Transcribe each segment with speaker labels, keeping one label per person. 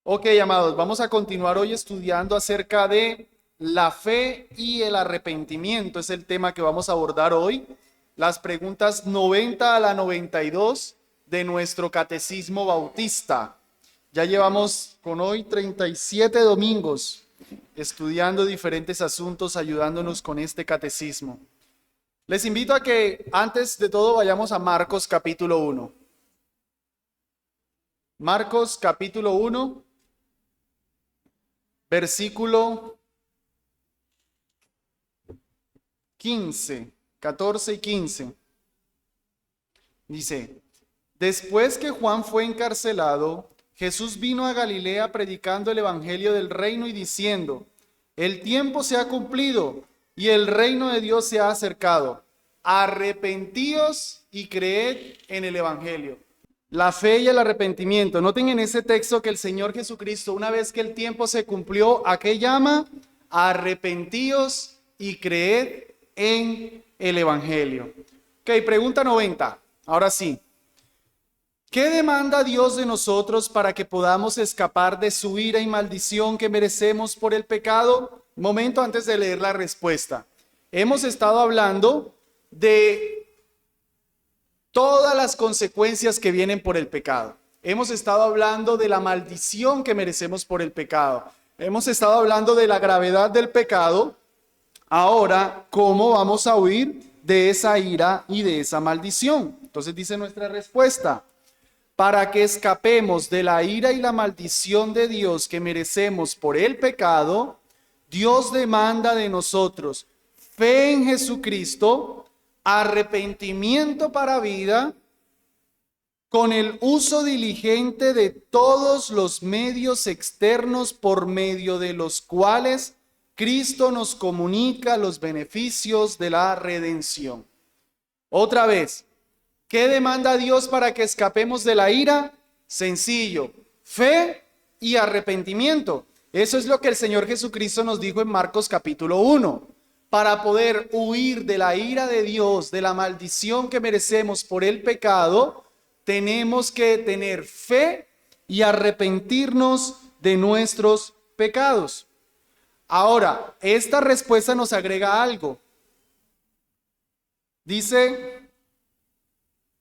Speaker 1: Ok, amados, vamos a continuar hoy estudiando acerca de la fe y el arrepentimiento. Es el tema que vamos a abordar hoy. Las preguntas 90 a la 92 de nuestro catecismo bautista. Ya llevamos con hoy 37 domingos estudiando diferentes asuntos, ayudándonos con este catecismo. Les invito a que antes de todo vayamos a Marcos capítulo 1. Marcos capítulo 1. Versículo 15, 14 y 15. Dice, después que Juan fue encarcelado, Jesús vino a Galilea predicando el evangelio del reino y diciendo, el tiempo se ha cumplido y el reino de Dios se ha acercado. Arrepentíos y creed en el evangelio. La fe y el arrepentimiento. Noten en ese texto que el Señor Jesucristo, una vez que el tiempo se cumplió, ¿a qué llama? Arrepentíos y creed en el evangelio. Ok, pregunta 90. Ahora sí. ¿Qué demanda Dios de nosotros para que podamos escapar de su ira y maldición que merecemos por el pecado? Un momento antes de leer la respuesta. Hemos estado hablando de todas las consecuencias que vienen por el pecado. Hemos estado hablando de la maldición que merecemos por el pecado. Hemos estado hablando de la gravedad del pecado. Ahora, ¿cómo vamos a huir de esa ira y de esa maldición? Entonces dice nuestra respuesta. Para que escapemos de la ira y la maldición de Dios que merecemos por el pecado, Dios demanda de nosotros fe en Jesucristo, arrepentimiento para vida, con el uso diligente de todos los medios externos por medio de los cuales Cristo nos comunica los beneficios de la redención. Otra vez, ¿qué demanda Dios para que escapemos de la ira? Sencillo, fe y arrepentimiento. Eso es lo que el Señor Jesucristo nos dijo en Marcos capítulo 1. Para poder huir de la ira de Dios, de la maldición que merecemos por el pecado, tenemos que tener fe y arrepentirnos de nuestros pecados. Ahora, esta respuesta nos agrega algo. Dice,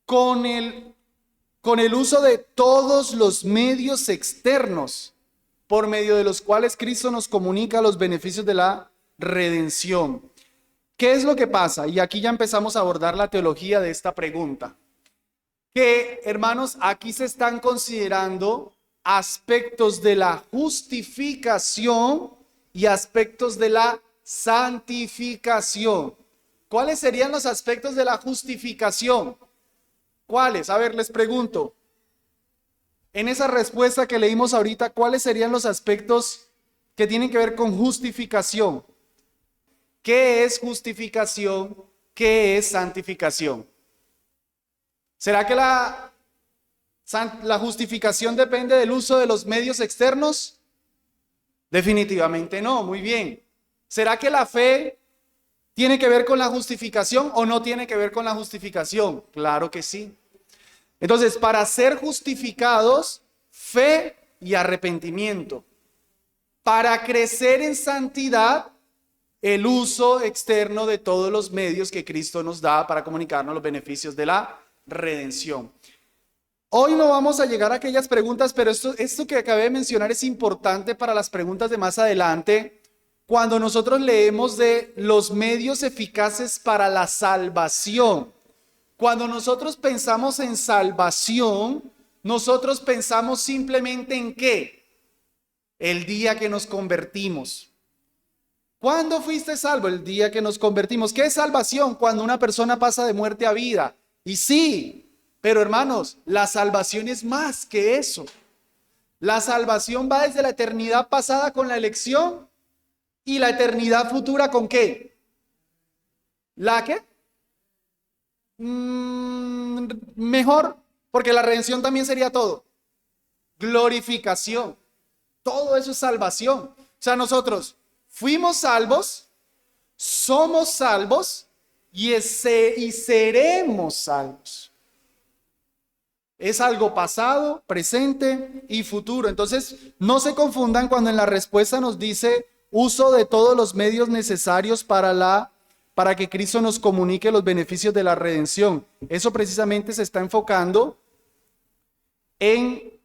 Speaker 1: con el uso de todos los medios externos, por medio de los cuales Cristo nos comunica los beneficios de la redención. ¿Qué es lo que pasa? Y aquí ya empezamos a abordar la teología de esta pregunta. Que, hermanos, aquí se están considerando aspectos de la justificación y aspectos de la santificación. ¿Cuáles serían los aspectos de la justificación? ¿Cuáles? A ver, les pregunto. En esa respuesta que leímos ahorita, ¿cuáles serían los aspectos que tienen que ver con justificación? ¿Qué es justificación? ¿Qué es santificación? ¿Será que la justificación depende del uso de los medios externos? Definitivamente no, muy bien. ¿Será que la fe tiene que ver con la justificación o no tiene que ver con la justificación? Claro que sí. Entonces, para ser justificados, fe y arrepentimiento. Para crecer en santidad, el uso externo de todos los medios que Cristo nos da para comunicarnos los beneficios de la redención. Hoy no vamos a llegar a aquellas preguntas, pero esto que acabé de mencionar es importante para las preguntas de más adelante. Cuando nosotros leemos de los medios eficaces para la salvación, cuando nosotros pensamos en salvación, nosotros pensamos simplemente en ¿qué? El día que nos convertimos. ¿Cuándo fuiste salvo? El día que nos convertimos. ¿Qué es salvación? Cuando una persona pasa de muerte a vida. Y sí, pero hermanos, la salvación es más que eso. La salvación va desde la eternidad pasada con la elección y la eternidad futura ¿con qué? ¿La qué? Mejor, porque la redención también sería todo. Glorificación. Todo eso es salvación. O sea, nosotros fuimos salvos, somos salvos y seremos salvos. Es algo pasado, presente y futuro. Entonces, no se confundan cuando en la respuesta nos dice uso de todos los medios necesarios para que Cristo nos comunique los beneficios de la redención. Eso precisamente se está enfocando en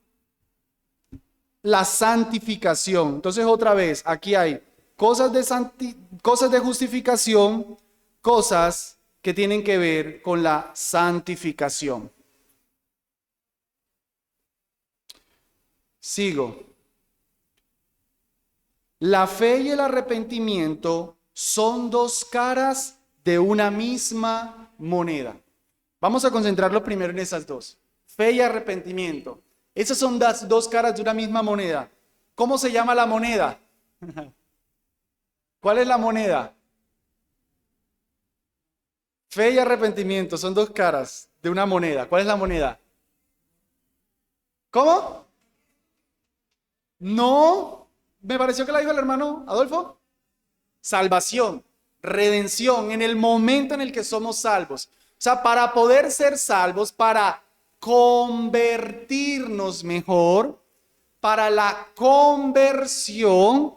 Speaker 1: la santificación. Entonces, otra vez, aquí hay cosas de justificación, cosas que tienen que ver con la santificación. Sigo. La fe y el arrepentimiento son dos caras de una misma moneda. Vamos a concentrarlo primero en esas dos. Fe y arrepentimiento. Esas son las dos caras de una misma moneda. ¿Cómo se llama la moneda? ¿Cuál es la moneda? Fe y arrepentimiento son dos caras de una moneda. ¿Cuál es la moneda? ¿Cómo? No, me pareció que la dijo el hermano Adolfo. Salvación, redención, en el momento en el que somos salvos. O sea, para poder ser salvos, para convertirnos mejor, para la conversión,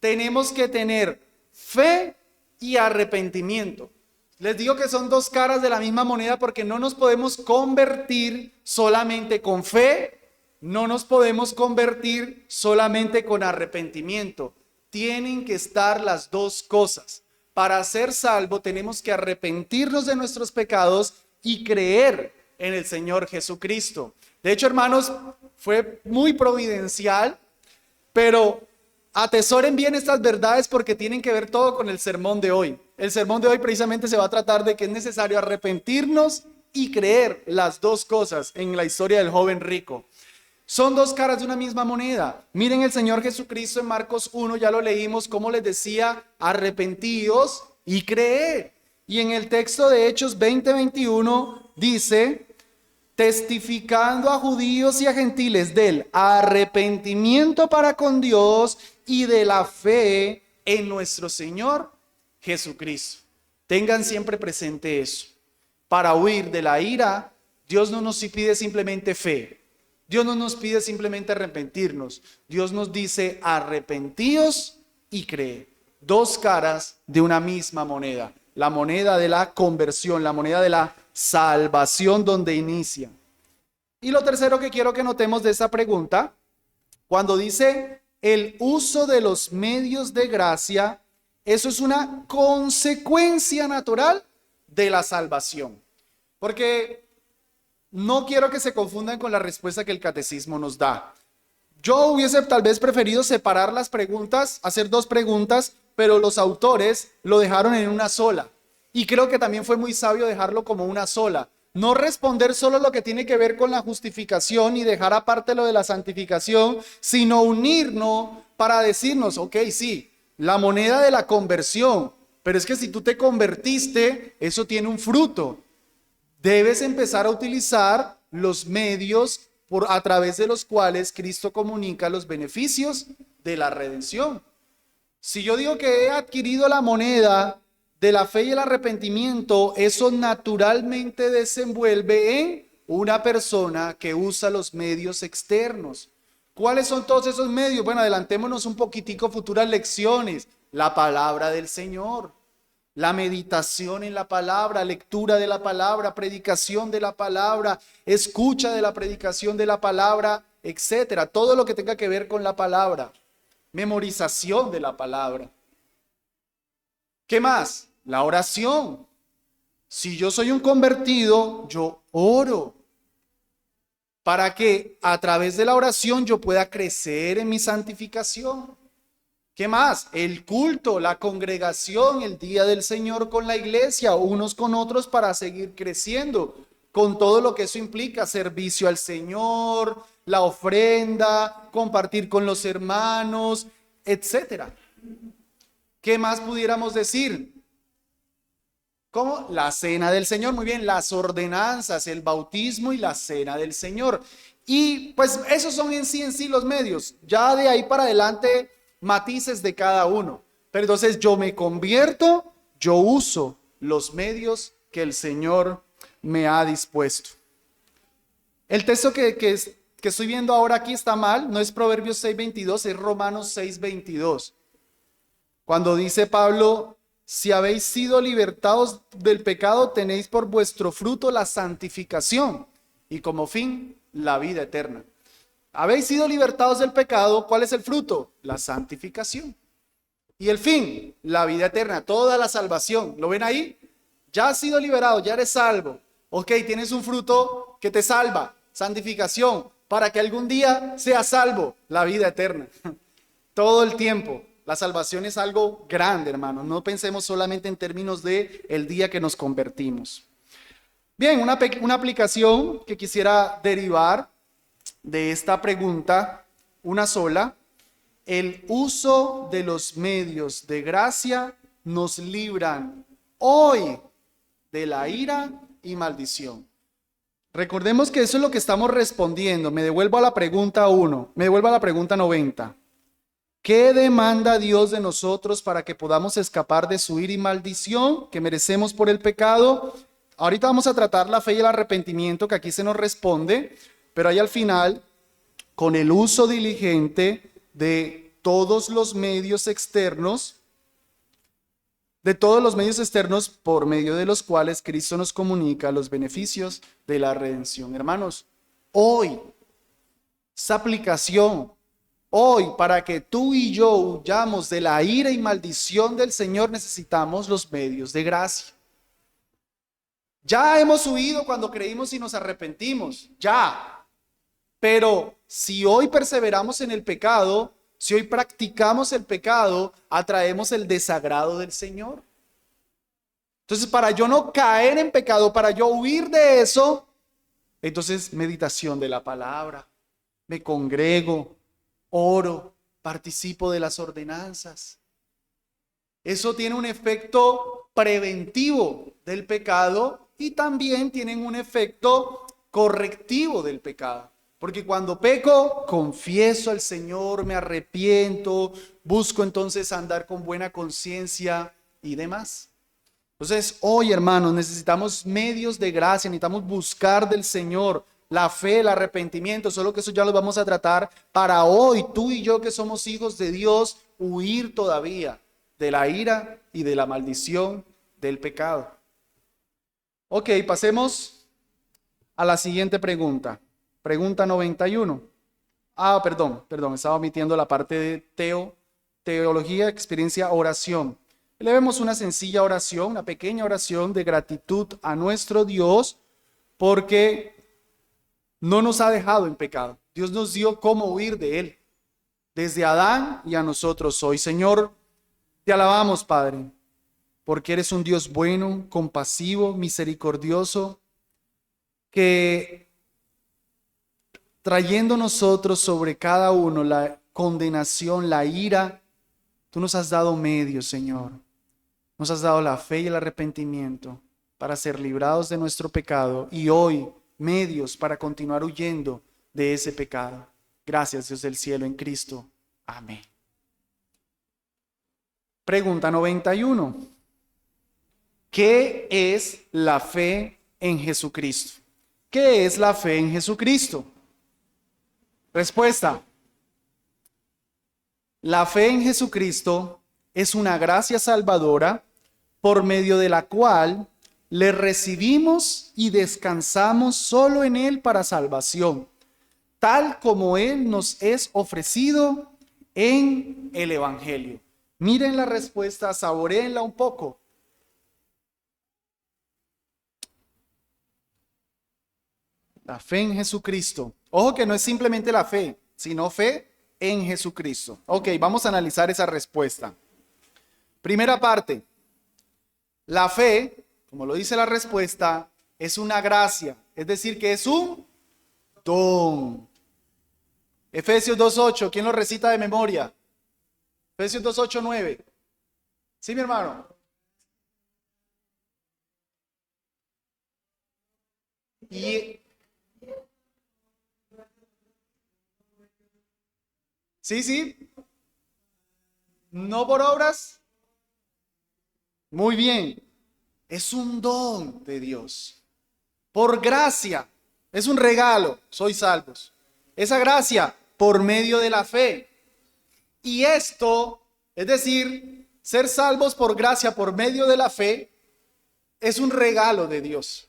Speaker 1: tenemos que tener fe y arrepentimiento. Les digo que son dos caras de la misma moneda porque no nos podemos convertir solamente con fe, no nos podemos convertir solamente con arrepentimiento. Tienen que estar las dos cosas. Para ser salvo tenemos que arrepentirnos de nuestros pecados y creer en el Señor Jesucristo. De hecho, hermanos, fue muy providencial, pero atesoren bien estas verdades porque tienen que ver todo con el sermón de hoy. El sermón de hoy precisamente se va a tratar de que es necesario arrepentirnos y creer las dos cosas en la historia del joven rico. Son dos caras de una misma moneda. Miren el Señor Jesucristo en Marcos 1, ya lo leímos, como les decía, arrepentíos y creed. Y en el texto de Hechos 20:21 dice, testificando a judíos y a gentiles del arrepentimiento para con Dios y de la fe en nuestro Señor Jesucristo. Tengan siempre presente eso. Para huir de la ira, Dios no nos pide simplemente fe. Dios no nos pide simplemente arrepentirnos. Dios nos dice arrepentíos y cree. Dos caras de una misma moneda. La moneda de la conversión, la moneda de la salvación donde inicia. Y lo tercero que quiero que notemos de esa pregunta, cuando dice el uso de los medios de gracia, eso es una consecuencia natural de la salvación. Porque no quiero que se confundan con la respuesta que el catecismo nos da. Yo hubiese tal vez preferido separar las preguntas, hacer dos preguntas, pero los autores lo dejaron en una sola. Y creo que también fue muy sabio dejarlo como una sola. No responder solo lo que tiene que ver con la justificación y dejar aparte lo de la santificación, sino unirnos para decirnos, ok, sí, la moneda de la conversión, pero es que si tú te convertiste, eso tiene un fruto. Debes empezar a utilizar los medios a través de los cuales Cristo comunica los beneficios de la redención. Si yo digo que he adquirido la moneda de la fe y el arrepentimiento, eso naturalmente desenvuelve en una persona que usa los medios externos. ¿Cuáles son todos esos medios? Bueno, adelantémonos un poquitico, futuras lecciones. La palabra del Señor. La meditación en la palabra, lectura de la palabra, predicación de la palabra, escucha de la predicación de la palabra, etcétera. Todo lo que tenga que ver con la palabra, memorización de la palabra. ¿Qué más? La oración. Si yo soy un convertido, yo oro para que a través de la oración yo pueda crecer en mi santificación. ¿Qué más? El culto, la congregación, el día del Señor con la iglesia, unos con otros para seguir creciendo, con todo lo que eso implica, servicio al Señor, la ofrenda, compartir con los hermanos, etcétera. ¿Qué más pudiéramos decir? ¿Cómo? La cena del Señor, muy bien, las ordenanzas, el bautismo y la cena del Señor. Y pues esos son en sí los medios. Ya de ahí para adelante matices de cada uno. Pero entonces yo me convierto, yo uso los medios que el Señor me ha dispuesto. El texto que estoy viendo ahora aquí está mal, no es Proverbios 6:22, es Romanos 6:22. Cuando dice Pablo, si habéis sido libertados del pecado, tenéis por vuestro fruto la santificación y como fin la vida eterna. Habéis sido libertados del pecado, ¿cuál es el fruto? La santificación. Y el fin, la vida eterna, toda la salvación. ¿Lo ven ahí? Ya has sido liberado, ya eres salvo. Ok, tienes un fruto que te salva, santificación, para que algún día seas salvo, la vida eterna. Todo el tiempo. La salvación es algo grande, hermanos. No pensemos solamente en términos de el día que nos convertimos. Bien, una aplicación que quisiera derivar de esta pregunta, una sola. El uso de los medios de gracia nos libran hoy de la ira y maldición. Recordemos que eso es lo que estamos respondiendo. Me devuelvo a la pregunta 1, me devuelvo a la pregunta 90. ¿Qué demanda Dios de nosotros para que podamos escapar de su ira y maldición que merecemos por el pecado? Ahorita vamos a tratar la fe y el arrepentimiento, que aquí se nos responde, pero ahí al final, con el uso diligente de todos los medios externos, por medio de los cuales Cristo nos comunica los beneficios de la redención. Hermanos, hoy, esa aplicación, hoy, para que tú y yo huyamos de la ira y maldición del Señor, necesitamos los medios de gracia. Ya hemos huido cuando creímos y nos arrepentimos, ya. Pero si hoy perseveramos en el pecado, si hoy practicamos el pecado, atraemos el desagrado del Señor. Entonces, para yo no caer en pecado, para yo huir de eso, entonces meditación de la palabra, me congrego, oro, participo de las ordenanzas. Eso tiene un efecto preventivo del pecado y también tienen un efecto correctivo del pecado. Porque cuando peco, confieso al Señor, me arrepiento, busco entonces andar con buena conciencia y demás. Entonces, hoy, hermanos, necesitamos medios de gracia, necesitamos buscar del Señor la fe, el arrepentimiento, solo que eso ya lo vamos a tratar para hoy, tú y yo que somos hijos de Dios, huir todavía de la ira y de la maldición del pecado. Ok, pasemos a la siguiente pregunta. Pregunta 91. Perdón, estaba omitiendo la parte de teología, experiencia, oración. Le vemos una sencilla oración, una pequeña oración de gratitud a nuestro Dios porque no nos ha dejado en pecado. Dios nos dio cómo huir de él, desde Adán y a nosotros hoy. Señor, te alabamos, Padre, porque eres un Dios bueno, compasivo, misericordioso, que trayendo nosotros sobre cada uno la condenación, la ira, tú nos has dado medios, Señor. Nos has dado la fe y el arrepentimiento para ser librados de nuestro pecado y hoy medios para continuar huyendo de ese pecado. Gracias, Dios del cielo, en Cristo. Amén. Pregunta 91. ¿Qué es la fe en Jesucristo? ¿Qué es la fe en Jesucristo? Respuesta. La fe en Jesucristo es una gracia salvadora por medio de la cual le recibimos y descansamos solo en Él para salvación, tal como Él nos es ofrecido en el Evangelio. Miren la respuesta, saboréenla un poco. La fe en Jesucristo. Ojo que no es simplemente la fe, sino fe en Jesucristo. Ok, vamos a analizar esa respuesta. Primera parte. La fe, como lo dice la respuesta, es una gracia, es decir, que es un don. Efesios 2:8, ¿quién lo recita de memoria? Efesios 2:8, 9. ¿Sí, mi hermano? Sí. No por obras. Muy bien. Es un don de Dios. Por gracia. Es un regalo, sois salvos. Esa gracia por medio de la fe. Y esto, es decir, ser salvos por gracia por medio de la fe, es un regalo de Dios.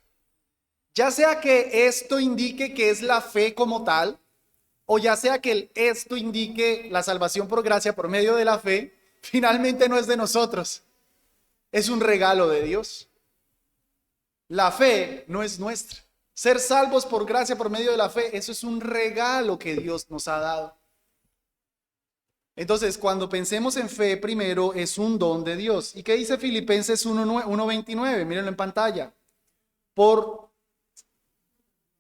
Speaker 1: Ya sea que esto indique que es la fe como tal, o ya sea que esto indique la salvación por gracia por medio de la fe, finalmente no es de nosotros. Es un regalo de Dios. La fe no es nuestra. Ser salvos por gracia por medio de la fe, eso es un regalo que Dios nos ha dado. Entonces, cuando pensemos en fe, primero es un don de Dios. ¿Y qué dice Filipenses 1:29? Mírenlo en pantalla.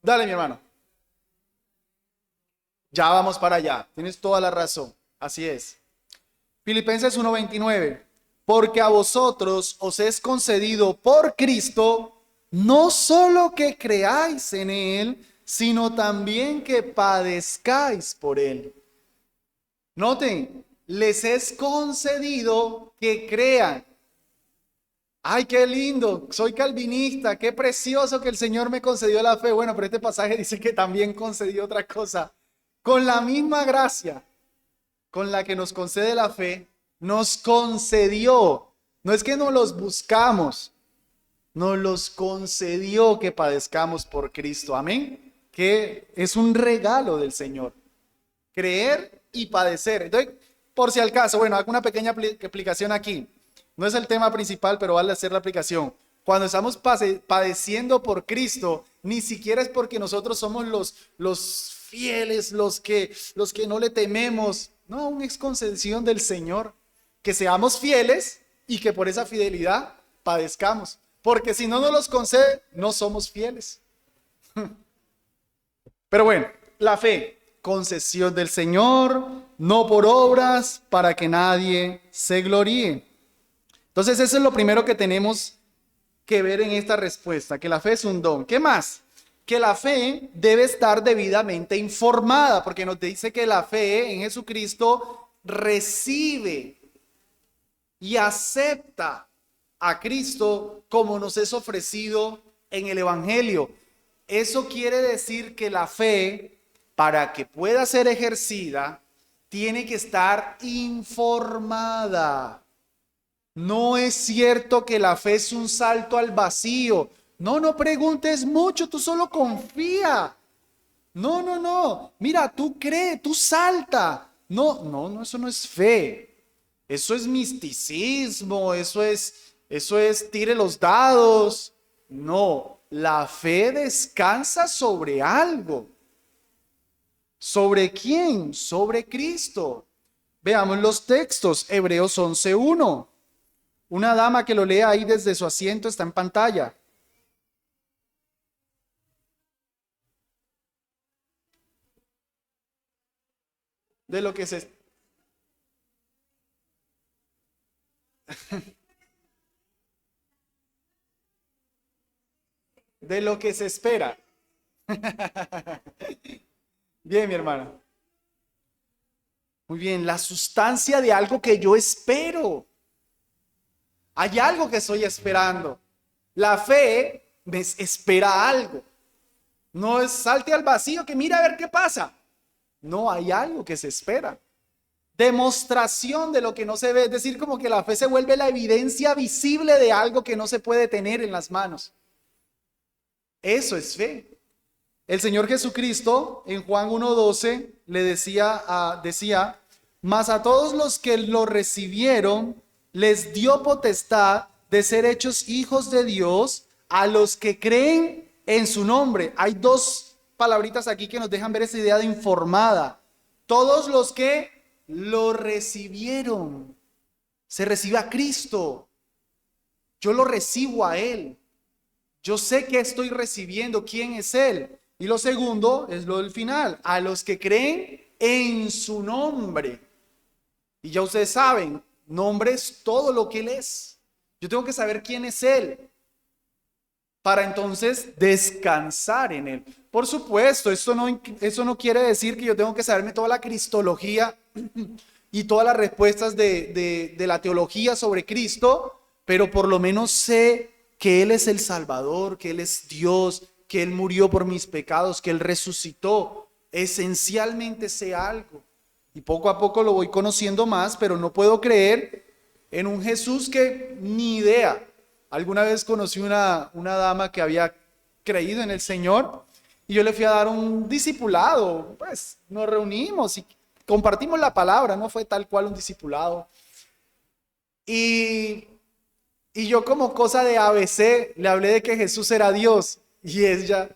Speaker 1: Dale, mi hermano. Ya vamos para allá. Tienes toda la razón. Así es. Filipenses 1:29. Porque a vosotros os es concedido por Cristo no solo que creáis en Él, sino también que padezcáis por Él. Noten, les es concedido que crean. Ay, qué lindo, soy calvinista, qué precioso que el Señor me concedió la fe. Bueno, pero este pasaje dice que también concedió otra cosa. Con la misma gracia con la que nos concede la fe, nos concedió. No es que no los buscamos, nos los concedió que padezcamos por Cristo. Amén. Que es un regalo del Señor. Creer y padecer. Entonces, por si al caso, bueno, hago una pequeña explicación aquí. No es el tema principal, pero vale hacer la aplicación. Cuando estamos padeciendo por Cristo, ni siquiera es porque nosotros somos los fieles, los que no le tememos. No, una es concesión del Señor. Que seamos fieles y que por esa fidelidad padezcamos. Porque si no nos los concede, no somos fieles. Pero bueno, la fe, concesión del Señor, no por obras, para que nadie se gloríe. Entonces eso es lo primero que tenemos que ver en esta respuesta, que la fe es un don. ¿Qué más? Que la fe debe estar debidamente informada, porque nos dice que la fe en Jesucristo recibe y acepta a Cristo como nos es ofrecido en el Evangelio. Eso quiere decir que la fe, para que pueda ser ejercida, tiene que estar informada. No es cierto que la fe es un salto al vacío. No preguntes mucho, tú solo confía. No. Mira, tú crees, tú salta. No, eso no es fe. Eso es misticismo, eso es tire los dados. No, la fe descansa sobre algo. ¿Sobre quién? Sobre Cristo. Veamos los textos. Hebreos 11:1. Una dama que lo lea ahí desde su asiento está en pantalla. De lo que se... de lo que se espera. Bien, mi hermana. Muy bien, la sustancia de algo que yo espero. Hay algo que estoy esperando. La fe me espera algo. No es salte al vacío que mira a ver qué pasa. No, hay algo que se espera. Demostración de lo que no se ve. Es decir, como que la fe se vuelve la evidencia visible de algo que no se puede tener en las manos. Eso es fe. El Señor Jesucristo en Juan 1:12 le decía, mas a todos los que lo recibieron, les dio potestad de ser hechos hijos de Dios, a los que creen en su nombre. Hay dos palabritas aquí que nos dejan ver esa idea de informada. Todos los que lo recibieron. Se recibe a Cristo. Yo lo recibo a Él. Yo sé que estoy recibiendo quién es Él. Y lo segundo es lo del final. A los que creen en su nombre. Y ya ustedes saben, nombre es todo lo que Él es. Yo tengo que saber quién es Él para entonces descansar en Él. Por supuesto, eso no quiere decir que yo tengo que saberme toda la cristología y todas las respuestas de la teología sobre Cristo, pero por lo menos sé que Él es el Salvador, que Él es Dios, que Él murió por mis pecados, que Él resucitó. Esencialmente sé algo. Y poco a poco lo voy conociendo más, pero no puedo creer en un Jesús que ni idea. Alguna vez conocí una dama que había creído en el Señor y yo le fui a dar un discipulado. Pues nos reunimos y compartimos la palabra, no fue tal cual un discipulado. Y yo como cosa de ABC le hablé de que Jesús era Dios y ella,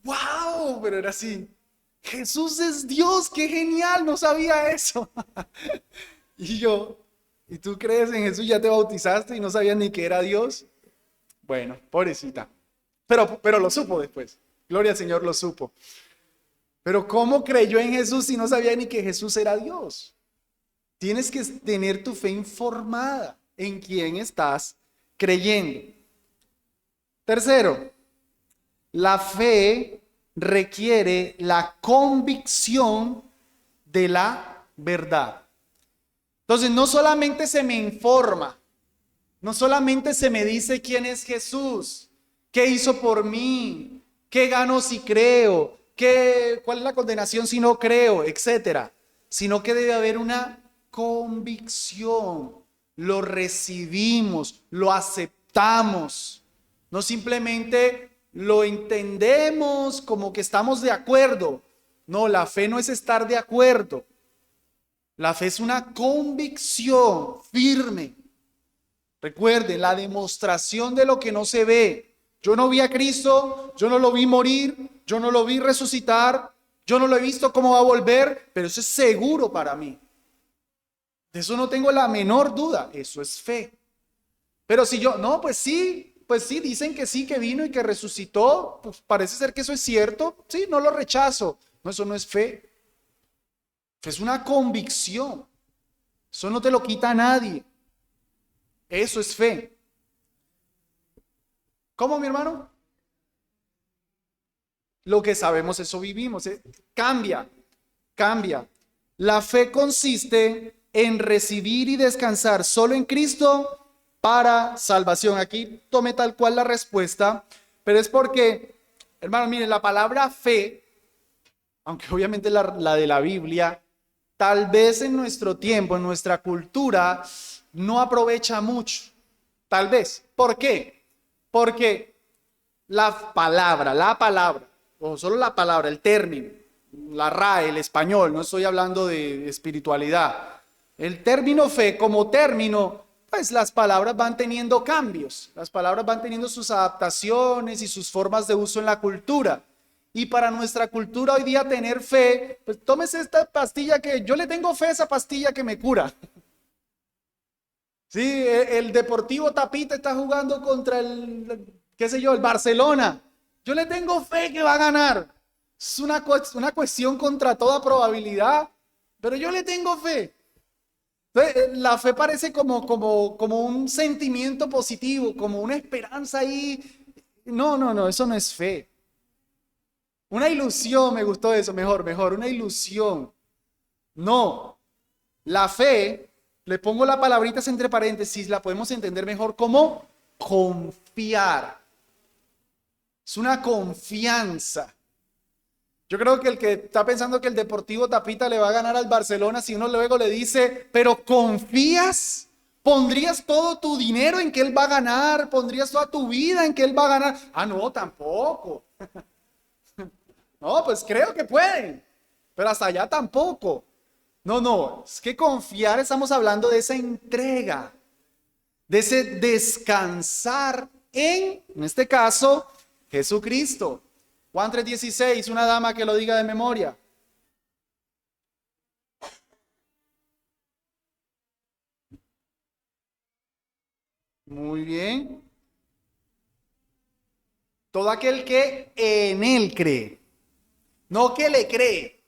Speaker 1: wow, pero era así, Jesús es Dios, qué genial, no sabía eso. Y yo, ¿y tú crees en Jesús? ¿Ya te bautizaste y no sabías ni que era Dios? Bueno, pobrecita, pero lo supo después, gloria al Señor, lo supo. Pero ¿cómo creyó en Jesús si no sabía ni que Jesús era Dios? Tienes que tener tu fe informada en quién estás creyendo. Tercero, la fe requiere la convicción de la verdad. Entonces, no solamente se me informa, no solamente se me dice quién es Jesús, qué hizo por mí, qué gano si creo, cuál es la condenación si no creo, etcétera, sino que debe haber una convicción. Lo recibimos, lo aceptamos, no simplemente lo entendemos como que estamos de acuerdo. No, la fe no es estar de acuerdo. La fe es una convicción firme. Recuerden, la demostración de lo que no se ve. Yo no vi a Cristo, yo no lo vi morir, yo no lo vi resucitar, yo no lo he visto cómo va a volver, pero eso es seguro para mí. De eso no tengo la menor duda, eso es fe. Pero si yo, no, pues sí, dicen que sí, que vino y que resucitó, pues parece ser que eso es cierto, sí, no lo rechazo. No, eso no es fe. Es una convicción. Eso no te lo quita a nadie. Eso es fe. ¿Cómo, mi hermano? Lo que sabemos, eso vivimos. Cambia. La fe consiste en recibir y descansar solo en Cristo para salvación. Aquí tomé tal cual la respuesta, pero es porque, hermano, miren, la palabra fe, aunque obviamente la de la Biblia, tal vez en nuestro tiempo, en nuestra cultura, no aprovecha mucho. Tal vez. ¿Por qué? Porque la palabra, o solo la palabra, el término, la RAE, el español, no estoy hablando de espiritualidad. El término fe como término, pues las palabras van teniendo cambios, las palabras van teniendo sus adaptaciones y sus formas de uso en la cultura. Y para nuestra cultura hoy día tener fe, pues tómese esta pastilla que yo le tengo fe a esa pastilla que me cura. Sí, el Deportivo Tapita está jugando contra el Barcelona. Yo le tengo fe que va a ganar. Es una cuestión contra toda probabilidad, pero yo le tengo fe. Entonces, la fe parece como un sentimiento positivo, como una esperanza ahí. No, eso no es fe. Una ilusión, me gustó eso, mejor, una ilusión. No, la fe, le pongo la palabritas entre paréntesis, la podemos entender mejor como confiar. Es una confianza. Yo creo que el que está pensando que el Deportivo Tapita le va a ganar al Barcelona, si uno luego le dice, pero ¿confías? ¿Pondrías todo tu dinero en que él va a ganar? ¿Pondrías toda tu vida en que él va a ganar? Ah, no, tampoco. No, pues creo que pueden, pero hasta allá tampoco. No, es que confiar, estamos hablando de esa entrega, de ese descansar en este caso, Jesucristo. Juan 3:16, una dama que lo diga de memoria. Muy bien. Todo aquel que en él cree, no que le cree,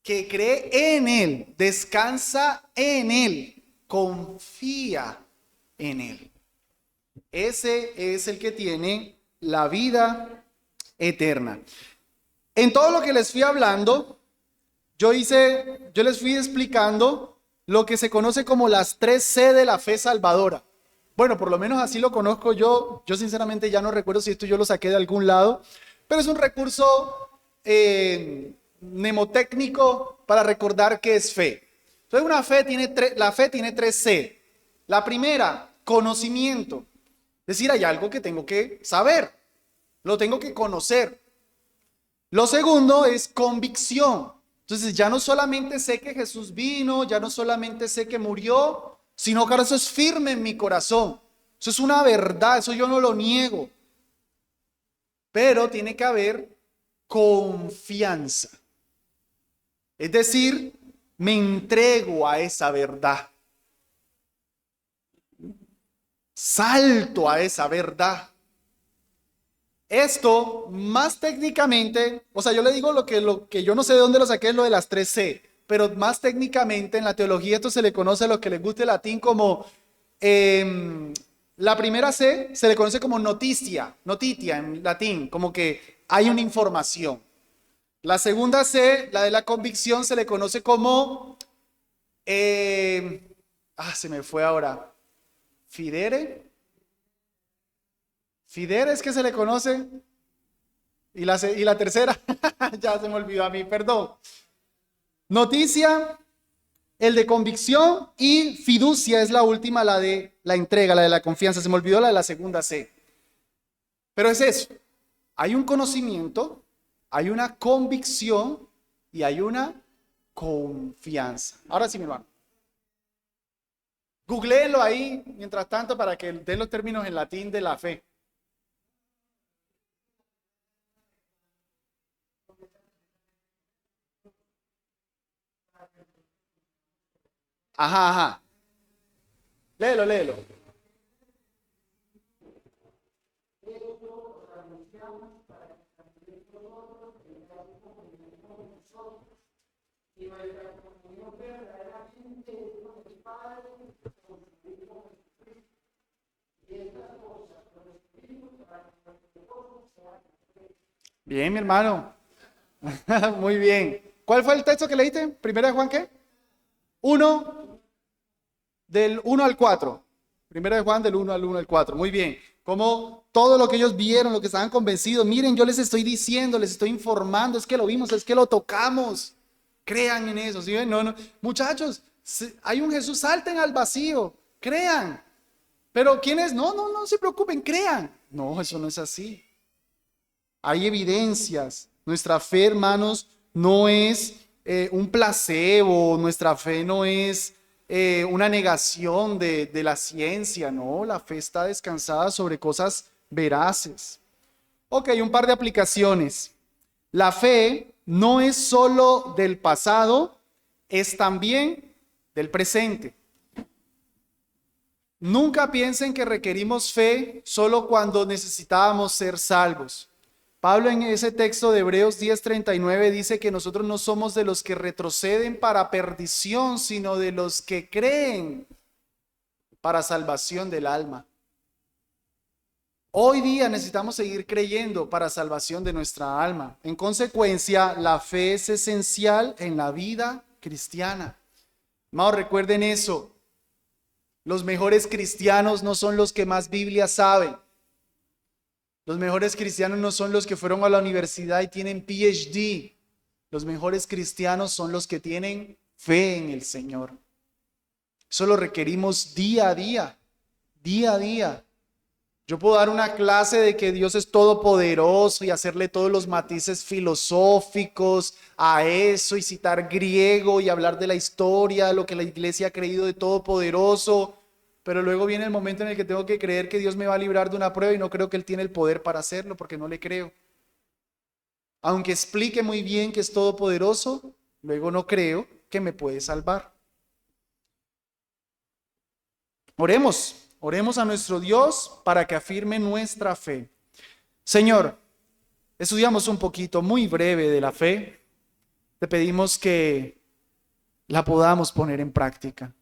Speaker 1: que cree en él, descansa en él, confía en él. Ese es el que tiene la vida eterna. En todo lo que les fui hablando, yo les fui explicando lo que se conoce como las 3 C de la fe salvadora. Bueno, por lo menos así lo conozco yo. Yo sinceramente ya no recuerdo si esto yo lo saqué de algún lado, pero es un recurso mnemotécnico para recordar qué es fe. Entonces, la fe tiene tres C. La primera, conocimiento. Es decir, hay algo que tengo que saber, lo tengo que conocer. Lo segundo es convicción. Entonces, ya no solamente sé que Jesús vino, ya no solamente sé que murió, sino que ahora eso es firme en mi corazón. Eso es una verdad, eso yo no lo niego. Pero tiene que haber confianza. Es decir, me entrego a esa verdad. Salto a esa verdad. Esto más técnicamente, o sea, yo le digo lo que yo no sé de dónde lo saqué, es lo de las tres C, pero más técnicamente en la teología esto se le conoce a lo que les guste el latín como, la primera C se le conoce como notitia en latín, como que hay una información. La segunda C, la de la convicción, se le conoce como, se me fue ahora, fidere. Fidere es que se le conoce. Y la tercera, ya se me olvidó a mí, perdón. Noticia, el de convicción, y fiducia es la última, la de la entrega, la de la confianza. Se me olvidó la de la segunda C. Pero es eso. Hay un conocimiento, hay una convicción y hay una confianza. Ahora sí, mi hermano. Googléelo ahí, mientras tanto, para que den los términos en latín de la fe. Ajá, ajá. Léelo, léelo. Bien, mi hermano. Muy bien. ¿Cuál fue el texto que leíste? Primera de Juan, ¿qué? Uno, del 1 al 4. Primera de Juan, del 1 al 4. Muy bien. Como todo lo que ellos vieron, lo que estaban convencidos, miren, yo les estoy diciendo, les estoy informando, es que lo vimos, es que lo tocamos. Crean en eso, ¿sí ven? No, no. Muchachos, hay un Jesús, salten al vacío, crean. Pero ¿quiénes? No, no, no se preocupen, crean. No, eso no es así. Hay evidencias. Nuestra fe, hermanos, no es un placebo, nuestra fe no es una negación de la ciencia, no, la fe está descansada sobre cosas veraces. Ok, un par de aplicaciones. La fe no es solo del pasado, es también del presente. Nunca piensen que requerimos fe solo cuando necesitábamos ser salvos. Pablo en ese texto de Hebreos 10:39 dice que nosotros no somos de los que retroceden para perdición, sino de los que creen para salvación del alma. Hoy día necesitamos seguir creyendo para salvación de nuestra alma. En consecuencia, la fe es esencial en la vida cristiana. Amados, recuerden eso. Los mejores cristianos no son los que más Biblia saben. Los mejores cristianos no son los que fueron a la universidad y tienen PhD. Los mejores cristianos son los que tienen fe en el Señor. Eso lo requerimos día a día, día a día. Yo puedo dar una clase de que Dios es todopoderoso y hacerle todos los matices filosóficos a eso y citar griego y hablar de la historia, de lo que la iglesia ha creído de todopoderoso. Pero luego viene el momento en el que tengo que creer que Dios me va a librar de una prueba y no creo que Él tiene el poder para hacerlo porque no le creo. Aunque explique muy bien que es todopoderoso, luego no creo que me puede salvar. Oremos a nuestro Dios para que afirme nuestra fe. Señor, estudiamos un poquito muy breve de la fe. Te pedimos que la podamos poner en práctica.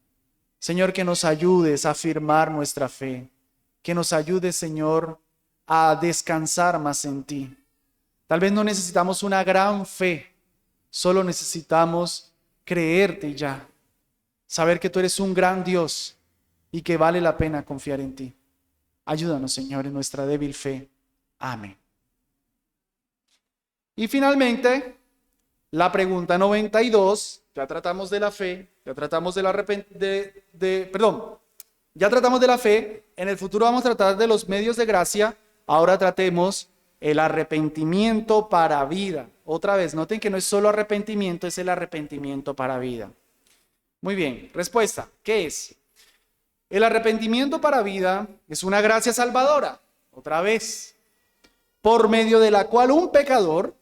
Speaker 1: Señor, que nos ayudes a afirmar nuestra fe. Que nos ayudes, Señor, a descansar más en ti. Tal vez no necesitamos una gran fe, solo necesitamos creerte ya. Saber que tú eres un gran Dios y que vale la pena confiar en ti. Ayúdanos, Señor, en nuestra débil fe. Amén. Y finalmente, la pregunta 92, ya tratamos de la fe, ya tratamos de ya tratamos de la fe, en el futuro vamos a tratar de los medios de gracia, ahora tratemos el arrepentimiento para vida. Otra vez, noten que no es solo arrepentimiento, es el arrepentimiento para vida. Muy bien, respuesta, ¿qué es? El arrepentimiento para vida es una gracia salvadora, otra vez, por medio de la cual un pecador,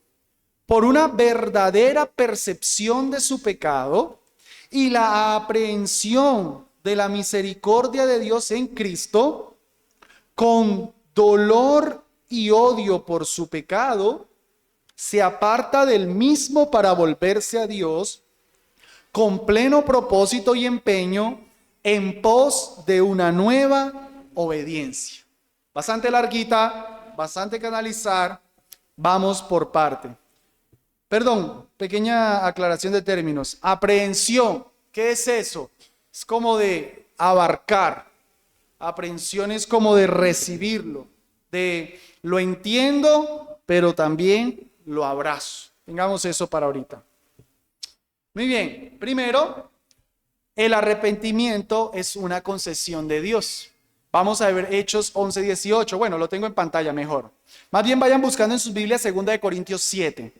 Speaker 1: por una verdadera percepción de su pecado y la aprehensión de la misericordia de Dios en Cristo, con dolor y odio por su pecado, se aparta del mismo para volverse a Dios con pleno propósito y empeño en pos de una nueva obediencia. Bastante larguita, bastante que analizar, vamos por parte. Perdón, pequeña aclaración de términos. Aprehensión, ¿qué es eso? Es como de abarcar. Aprehensión es como de recibirlo, de lo entiendo, pero también lo abrazo. Tengamos eso para ahorita. Muy bien, primero, el arrepentimiento es una concesión de Dios. Vamos a ver Hechos 11:18. Bueno, lo tengo en pantalla mejor. Más bien vayan buscando en sus Biblias 2 Corintios 7.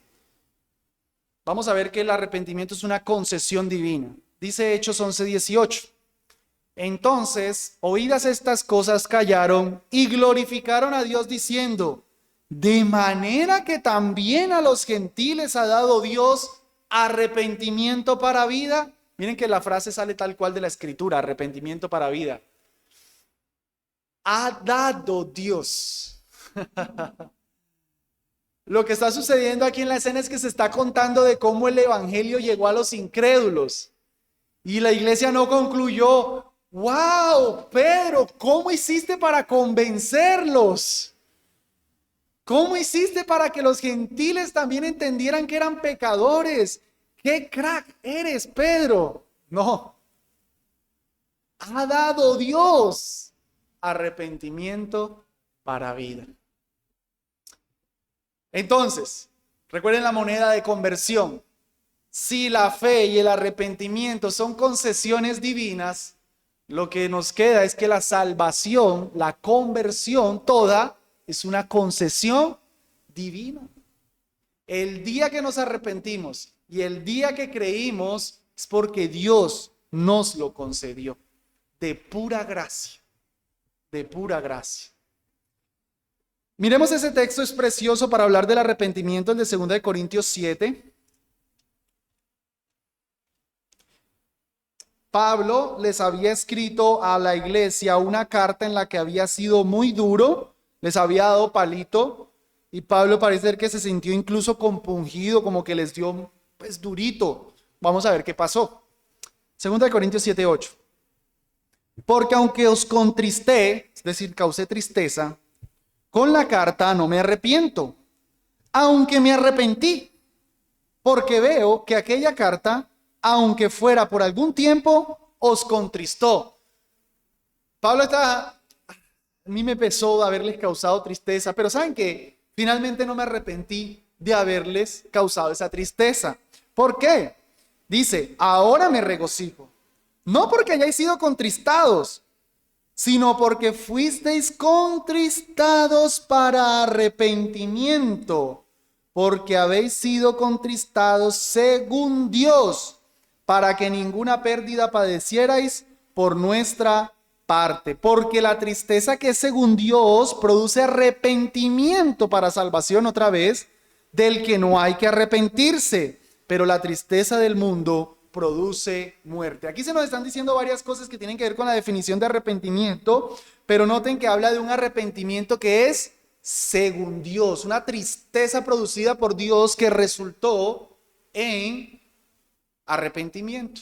Speaker 1: Vamos a ver que el arrepentimiento es una concesión divina. Dice Hechos 11:18. Entonces, oídas estas cosas, callaron y glorificaron a Dios diciendo, de manera que también a los gentiles ha dado Dios arrepentimiento para vida. Miren que la frase sale tal cual de la escritura, arrepentimiento para vida. Ha dado Dios. Lo que está sucediendo aquí en la escena es que se está contando de cómo el evangelio llegó a los incrédulos. Y la iglesia no concluyó, wow, Pedro, ¿cómo hiciste para convencerlos? ¿Cómo hiciste para que los gentiles también entendieran que eran pecadores? ¡Qué crack eres, Pedro! No. Ha dado Dios arrepentimiento para vida. Entonces, recuerden la moneda de conversión. Si la fe y el arrepentimiento son concesiones divinas, lo que nos queda es que la salvación, la conversión toda, es una concesión divina. El día que nos arrepentimos y el día que creímos es porque Dios nos lo concedió de pura gracia, de pura gracia. Miremos ese texto, es precioso para hablar del arrepentimiento, el de 2 Corintios 7. Pablo les había escrito a la iglesia una carta en la que había sido muy duro, les había dado palito, y Pablo parece ser que se sintió incluso compungido, como que les dio pues durito. Vamos a ver qué pasó. 2 Corintios 7:8. Porque aunque os contristé, es decir, causé tristeza, con la carta no me arrepiento, aunque me arrepentí, porque veo que aquella carta, aunque fuera por algún tiempo, os contristó. Pablo a mí me pesó haberles causado tristeza, pero ¿saben qué? Finalmente no me arrepentí de haberles causado esa tristeza. ¿Por qué? Dice, ahora me regocijo, no porque hayáis sido contristados, sino porque fuisteis contristados para arrepentimiento, porque habéis sido contristados según Dios, para que ninguna pérdida padecierais por nuestra parte. Porque la tristeza que es según Dios produce arrepentimiento para salvación, otra vez, del que no hay que arrepentirse, pero la tristeza del mundo produce muerte. Aquí se nos están diciendo varias cosas que tienen que ver con la definición de arrepentimiento, pero noten que habla de un arrepentimiento que es según Dios, una tristeza producida por Dios que resultó en arrepentimiento.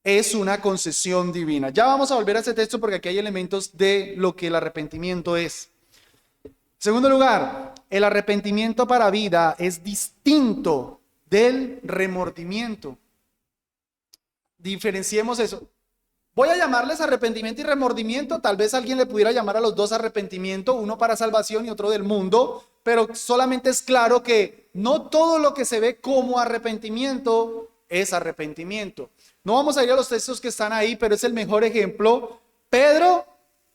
Speaker 1: Es una concesión divina. Ya vamos a volver a ese texto porque aquí hay elementos de lo que el arrepentimiento es. En segundo lugar, el arrepentimiento para vida es distinto del remordimiento. Diferenciemos eso. Voy a llamarles arrepentimiento y remordimiento. Tal vez alguien le pudiera llamar a los dos arrepentimiento, uno para salvación y otro del mundo, pero solamente es claro que no todo lo que se ve como arrepentimiento es arrepentimiento. No vamos a ir a los textos que están ahí, pero es el mejor ejemplo. Pedro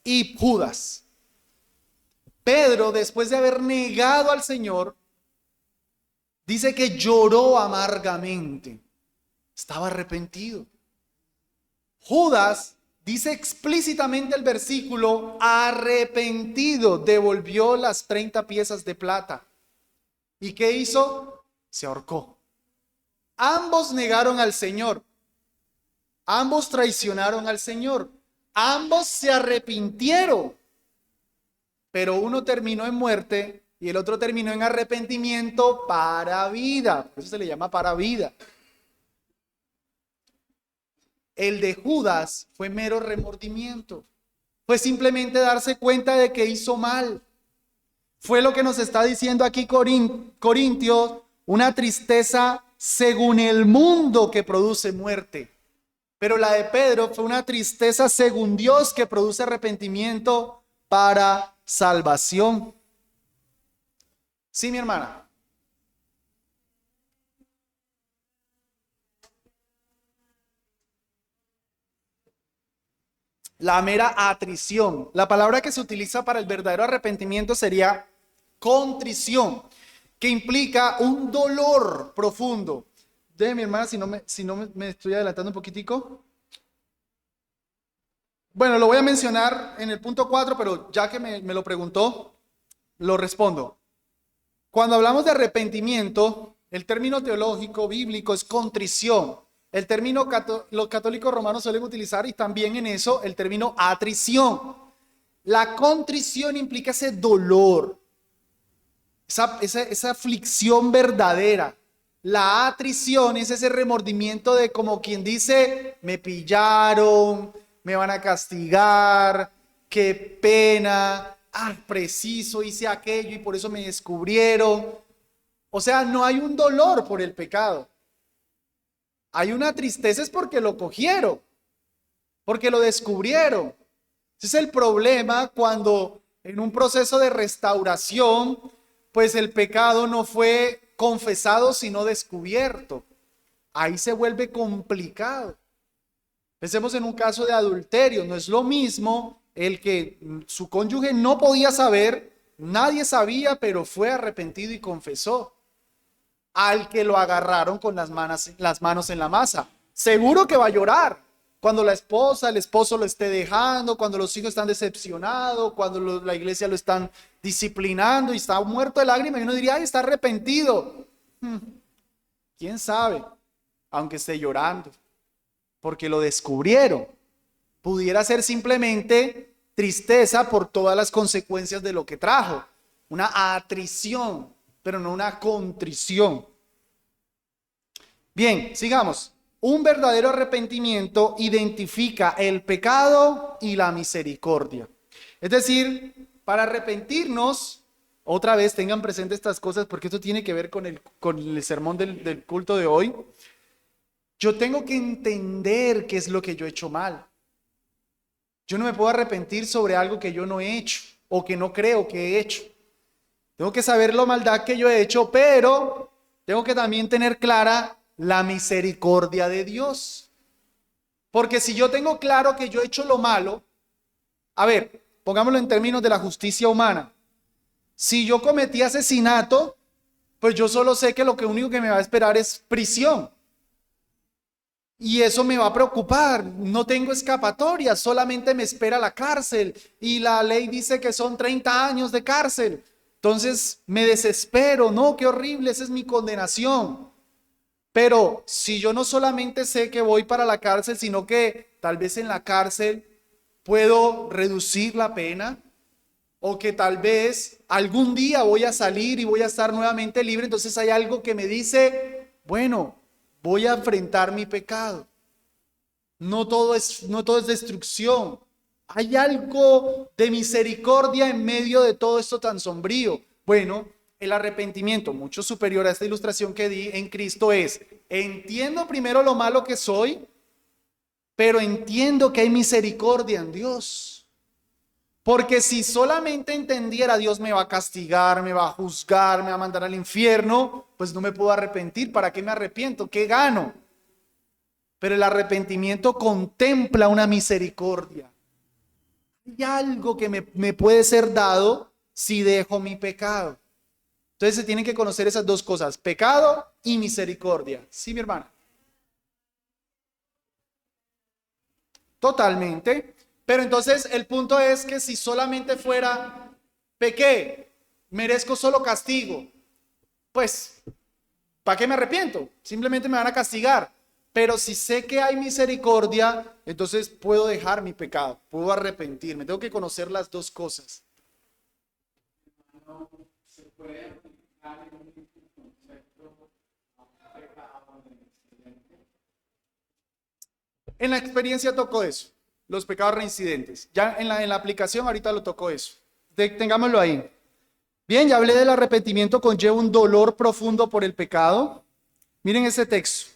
Speaker 1: y Judas. Pedro, después de haber negado al Señor, dice que lloró amargamente. Estaba arrepentido. Judas, dice explícitamente el versículo, arrepentido, devolvió las 30 piezas de plata. ¿Y qué hizo? Se ahorcó. Ambos negaron al Señor. Ambos traicionaron al Señor. Ambos se arrepintieron. Pero uno terminó en muerte y el otro terminó en arrepentimiento para vida. Por eso se le llama para vida. El de Judas fue mero remordimiento. Fue simplemente darse cuenta de que hizo mal. Fue lo que nos está diciendo aquí Corintios, una tristeza según el mundo que produce muerte. Pero la de Pedro fue una tristeza según Dios que produce arrepentimiento para salvación. Sí, mi hermana. La mera atrición. La palabra que se utiliza para el verdadero arrepentimiento sería contrición, que implica un dolor profundo. Mi hermana, si no me estoy adelantando un poquitico. Bueno, lo voy a mencionar en el punto 4, pero ya que me lo preguntó, lo respondo. Cuando hablamos de arrepentimiento, el término teológico bíblico es contrición. El término los católicos romanos suelen utilizar, y también en eso, el término atrición. La contrición implica ese dolor, esa aflicción verdadera. La atrición es ese remordimiento de como quien dice, me pillaron, me van a castigar, qué pena, preciso, hice aquello y por eso me descubrieron. O sea, no hay un dolor por el pecado. Hay una tristeza es porque lo cogieron, porque lo descubrieron. Ese es el problema cuando en un proceso de restauración, pues el pecado no fue confesado sino descubierto. Ahí se vuelve complicado. Pensemos en un caso de adulterio. No es lo mismo el que su cónyuge no podía saber, nadie sabía, pero fue arrepentido y confesó, al que lo agarraron con las manos en la masa. Seguro que va a llorar cuando la esposa, el esposo lo esté dejando, cuando los hijos están decepcionados, cuando la iglesia lo están disciplinando y está muerto de lágrimas, y uno diría, ay, está arrepentido. ¿Quién sabe? Aunque esté llorando, porque lo descubrieron. Pudiera ser simplemente tristeza por todas las consecuencias de lo que trajo, una atrición, pero no una contrición. Bien, sigamos. Un verdadero arrepentimiento identifica el pecado y la misericordia. Es decir, para arrepentirnos, otra vez tengan presente estas cosas porque esto tiene que ver con el sermón del culto de hoy. Yo tengo que entender qué es lo que yo he hecho mal. Yo no me puedo arrepentir sobre algo que yo no he hecho o que no creo que he hecho. Tengo que saber la maldad que yo he hecho, pero tengo que también tener clara la misericordia de Dios. Porque si yo tengo claro que yo he hecho lo malo, a ver, pongámoslo en términos de la justicia humana. Si yo cometí asesinato, pues yo solo sé que lo único que me va a esperar es prisión. Y eso me va a preocupar, no tengo escapatoria, solamente me espera la cárcel. Y la ley dice que son 30 años de cárcel. Entonces me desespero, no, qué horrible, esa es mi condenación. Pero si yo no solamente sé que voy para la cárcel, sino que tal vez en la cárcel puedo reducir la pena, o que tal vez algún día voy a salir y voy a estar nuevamente libre, entonces hay algo que me dice, bueno, voy a enfrentar mi pecado. No todo es destrucción. Hay algo de misericordia en medio de todo esto tan sombrío. Bueno, el arrepentimiento, mucho superior a esta ilustración que di en Cristo, es: entiendo primero lo malo que soy, pero entiendo que hay misericordia en Dios. Porque si solamente entendiera Dios me va a castigar, me va a juzgar, me va a mandar al infierno, pues no me puedo arrepentir. ¿Para qué me arrepiento? ¿Qué gano? Pero el arrepentimiento contempla una misericordia. Hay algo que me puede ser dado si dejo mi pecado. Entonces se tienen que conocer esas dos cosas, pecado y misericordia. ¿Sí, mi hermana? Totalmente. Pero entonces el punto es que si solamente fuera pequé, merezco solo castigo, pues, ¿para qué me arrepiento? Simplemente me van a castigar. Pero si sé que hay misericordia, entonces puedo dejar mi pecado, puedo arrepentirme. Tengo que conocer las dos cosas. En la experiencia tocó eso, los pecados reincidentes. Ya en la aplicación ahorita lo tocó eso. Tengámoslo ahí. Bien, ya hablé del arrepentimiento, conlleva un dolor profundo por el pecado. Miren ese texto.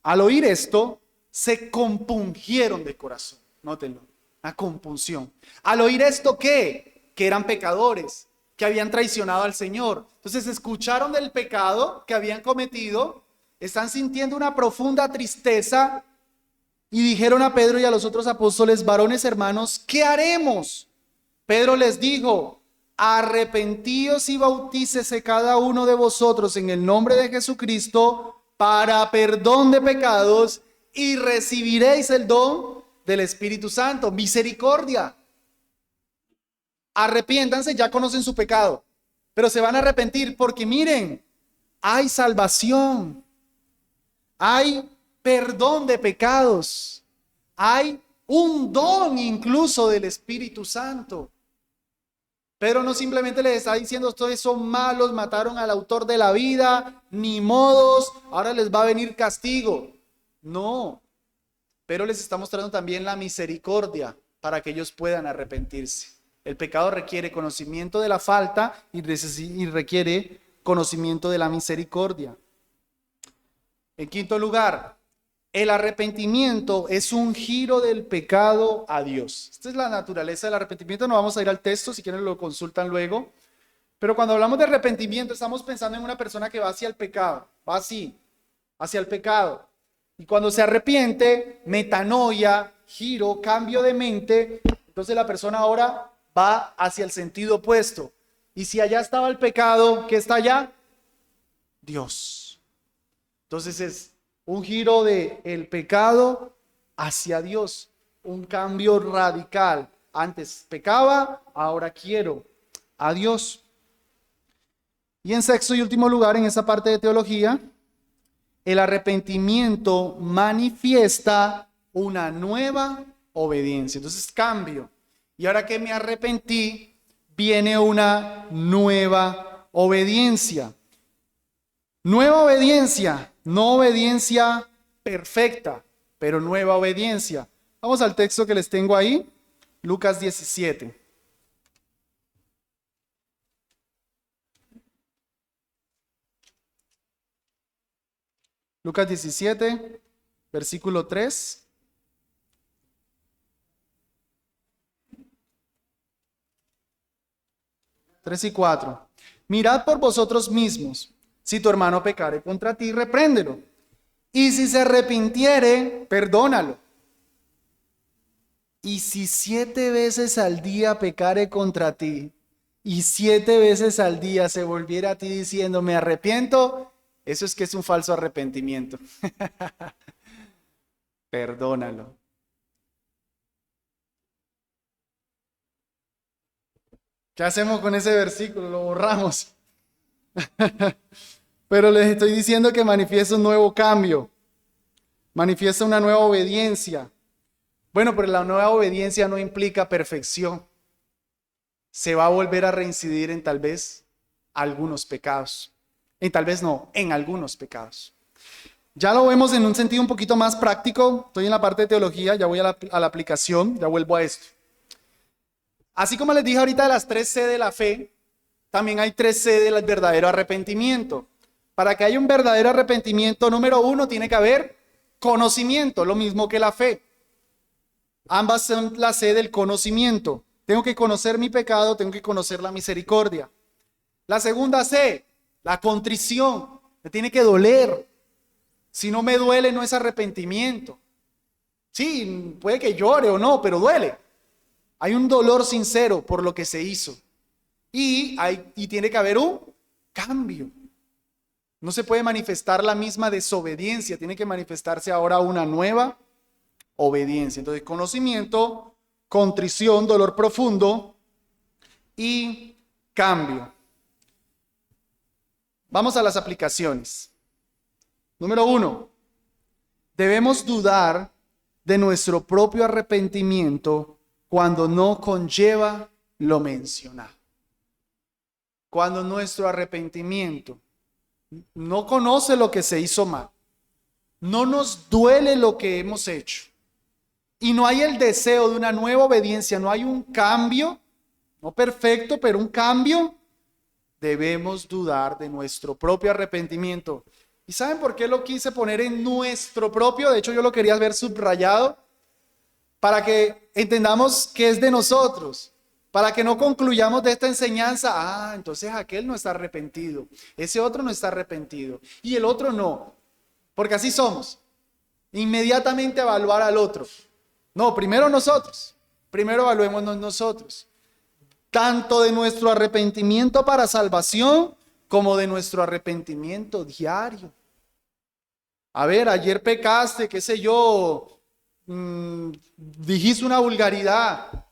Speaker 1: Al oír esto, se compungieron de corazón. Nótenlo, una compunción. Al oír esto, ¿qué? Que eran pecadores, que habían traicionado al Señor. Entonces escucharon del pecado que habían cometido, están sintiendo una profunda tristeza y dijeron a Pedro y a los otros apóstoles, varones hermanos, ¿qué haremos? Pedro les dijo, arrepentíos y bautícese cada uno de vosotros en el nombre de Jesucristo para perdón de pecados y recibiréis el don del Espíritu Santo, misericordia. Arrepiéntanse, ya conocen su pecado, pero se van a arrepentir porque miren, hay salvación, hay perdón de pecados, hay un don incluso del Espíritu Santo. Pedro no simplemente les está diciendo, ustedes son malos, mataron al autor de la vida, ni modos, ahora les va a venir castigo. No, pero les está mostrando también la misericordia para que ellos puedan arrepentirse. El pecado requiere conocimiento de la falta y requiere conocimiento de la misericordia. En quinto lugar, el arrepentimiento es un giro del pecado a Dios. Esta es la naturaleza del arrepentimiento. No vamos a ir al texto, si quieren lo consultan luego. Pero cuando hablamos de arrepentimiento, estamos pensando en una persona que va hacia el pecado, va así, hacia el pecado. Y cuando se arrepiente, metanoia, giro, cambio de mente, entonces la persona ahora va hacia el sentido opuesto. Y si allá estaba el pecado, ¿qué está allá? Dios. Entonces es un giro de el pecado hacia Dios, un cambio radical. Antes pecaba, ahora quiero a Dios. Y en sexto y último lugar, en esa parte de teología, el arrepentimiento manifiesta una nueva obediencia. Entonces cambio. Y ahora que me arrepentí, viene una nueva obediencia. Nueva obediencia, no obediencia perfecta, pero nueva obediencia. Vamos al texto que les tengo ahí, Lucas 17. Lucas 17, versículo 3. Tres y 4. Mirad por vosotros mismos. Si tu hermano pecare contra ti, repréndelo. Y si se arrepintiere, perdónalo. Y si 7 veces al día pecare contra ti, y 7 veces al día se volviera a ti diciendo, me arrepiento, eso es que es un falso arrepentimiento. Perdónalo. ¿Qué hacemos con ese versículo? Lo borramos. Pero les estoy diciendo que manifiesta un nuevo cambio, manifiesta una nueva obediencia. Bueno, pero la nueva obediencia no implica perfección. Se va a volver a reincidir en tal vez algunos pecados. En tal vez no, en algunos pecados. Ya lo vemos en un sentido un poquito más práctico. Estoy en la parte de teología, ya voy a la aplicación, ya vuelvo a esto. Así como les dije ahorita de las 3 C de la fe, también hay 3 C del verdadero arrepentimiento. Para que haya un verdadero arrepentimiento, número 1, tiene que haber conocimiento, lo mismo que la fe. Ambas son la C del conocimiento. Tengo que conocer mi pecado, tengo que conocer la misericordia. La segunda C, la contrición. Me tiene que doler. Si no me duele, no es arrepentimiento. Sí, puede que llore o no, pero duele. Hay un dolor sincero por lo que se hizo. Y tiene que haber un cambio. No se puede manifestar la misma desobediencia, tiene que manifestarse ahora una nueva obediencia. Entonces, conocimiento, contrición, dolor profundo y cambio. Vamos a las aplicaciones. Número 1. Debemos dudar de nuestro propio arrepentimiento cuando no conlleva lo mencionado. Cuando nuestro arrepentimiento no conoce lo que se hizo mal, no nos duele lo que hemos hecho y no hay el deseo de una nueva obediencia, no hay un cambio, no perfecto, pero un cambio, debemos dudar de nuestro propio arrepentimiento. ¿Y saben por qué lo quise poner en nuestro propio? De hecho, yo lo quería ver subrayado para que entendamos que es de nosotros. Para que no concluyamos de esta enseñanza, entonces aquel no está arrepentido, ese otro no está arrepentido y el otro no, porque así somos, inmediatamente evaluar al otro. No, primero nosotros, primero evaluémonos nosotros, tanto de nuestro arrepentimiento para salvación como de nuestro arrepentimiento diario. A ver, ayer pecaste, qué sé yo, dijiste una vulgaridad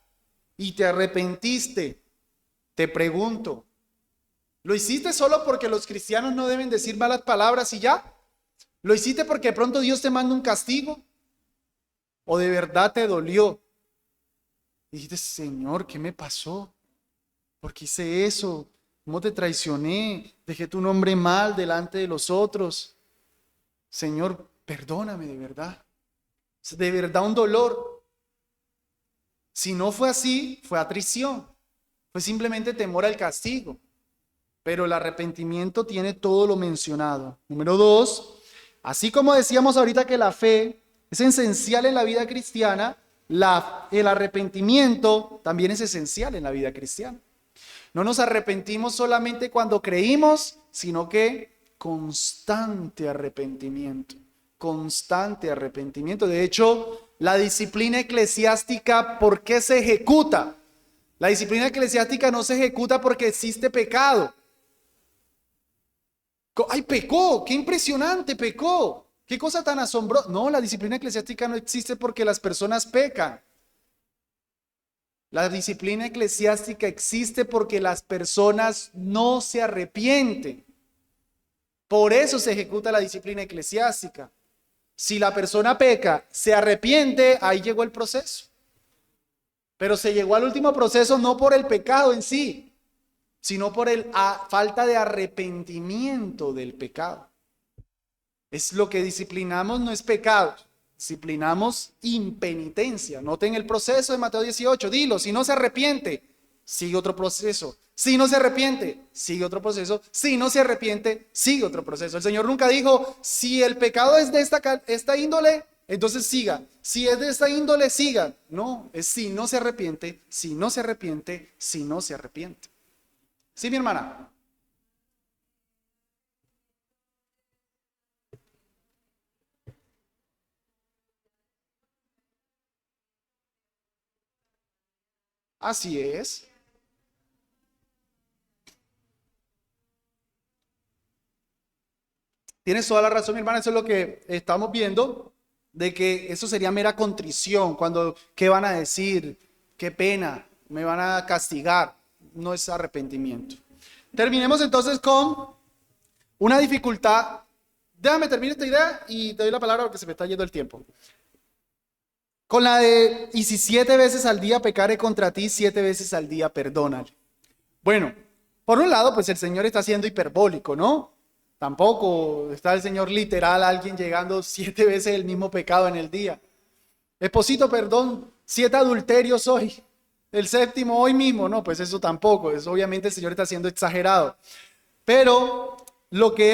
Speaker 1: y te arrepentiste. Te pregunto, ¿lo hiciste solo porque los cristianos no deben decir malas palabras y ya? ¿Lo hiciste porque de pronto Dios te manda un castigo? ¿O de verdad te dolió? Y dijiste, Señor, ¿qué me pasó? ¿Por qué hice eso? ¿Cómo te traicioné? Dejé tu nombre mal delante de los otros. Señor, perdóname de verdad. De verdad un dolor. Si no fue así, fue atrición, fue simplemente temor al castigo. Pero el arrepentimiento tiene todo lo mencionado. Número 2, así como decíamos ahorita que la fe es esencial en la vida cristiana, el arrepentimiento también es esencial en la vida cristiana. No nos arrepentimos solamente cuando creímos, sino que constante arrepentimiento. Constante arrepentimiento. De hecho, la disciplina eclesiástica, ¿por qué se ejecuta? La disciplina eclesiástica no se ejecuta porque existe pecado. ¡Ay, pecó! ¡Qué impresionante! ¡Pecó! ¡Qué cosa tan asombrosa! No, la disciplina eclesiástica no existe porque las personas pecan. La disciplina eclesiástica existe porque las personas no se arrepienten. Por eso se ejecuta la disciplina eclesiástica. Si la persona peca, se arrepiente, ahí llegó el proceso. Pero se llegó al último proceso no por el pecado en sí, sino por falta de arrepentimiento del pecado. Es lo que disciplinamos, no es pecado, disciplinamos impenitencia. Noten el proceso de Mateo 18, dilo, si no se arrepiente, sigue otro proceso. Si no se arrepiente, sigue otro proceso. Si no se arrepiente, sigue otro proceso. El Señor nunca dijo, si el pecado es de esta índole, entonces siga. Si es de esta índole, siga. No, es si no se arrepiente, si no se arrepiente, si no se arrepiente. ¿Sí, mi hermana? Así es. Tienes toda la razón, mi hermana, eso es lo que estamos viendo, de que eso sería mera contrición, cuando, ¿qué van a decir? ¿Qué pena? ¿Me van a castigar? No es arrepentimiento. Terminemos entonces con una dificultad. Déjame terminar esta idea y te doy la palabra porque se me está yendo el tiempo. Con la de, y si 7 veces al día pecare contra ti, 7 veces al día perdónale. Bueno, por un lado, pues el Señor está siendo hiperbólico, ¿no? Tampoco está el Señor literal, alguien llegando 7 veces el mismo pecado en el día. Esposito, perdón, 7 adulterios hoy, el séptimo hoy mismo. No, pues eso tampoco, eso obviamente el Señor está siendo exagerado. Pero lo que